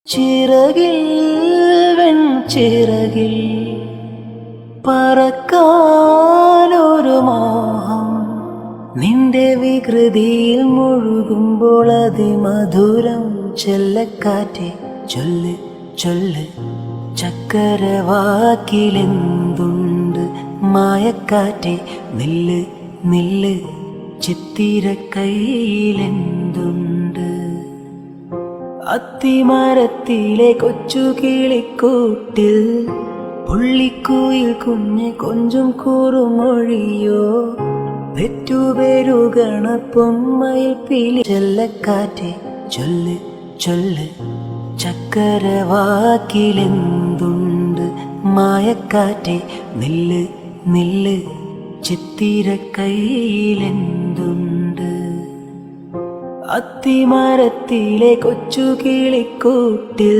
ചിറകിൽ വെൺചിറകിൽ പറക്കാനൊരു മോഹം നിന്റെ വികൃതിയിൽ മുഴുകുമ്പോൾ അതിമധുരം ചെല്ലക്കാറ്റെ ചൊല്ല് ചൊല്ല് ചക്കരവാക്കിലെന്തുണ്ട് മായക്കാറ്റെ നില്ല് നില്ല് ചിത്തിര കയ്യിലെന്തുണ്ട് അത്തിമരത്തിലെ കൊച്ചു കിളിക്കൂട്ടിൽ പുള്ളിക്കുയിൽ കുഞ്ഞ് കൊഞ്ചും കൂറുമൊഴിയോ പെറ്റുപെരുകണ പൊന്മയിൽ പിലി ചെല്ലക്കാറ്റെ ചൊല്ല് ചൊല്ല് ചക്കരവാക്കിലെന്തുണ്ട് മായക്കാറ്റെ നില്ല് നില്ല് ചിത്തിര കയ്യിലെന്തുണ്ട് അത്തിമരത്തിലെ കൊച്ചു കിളിക്കൂട്ടിൽ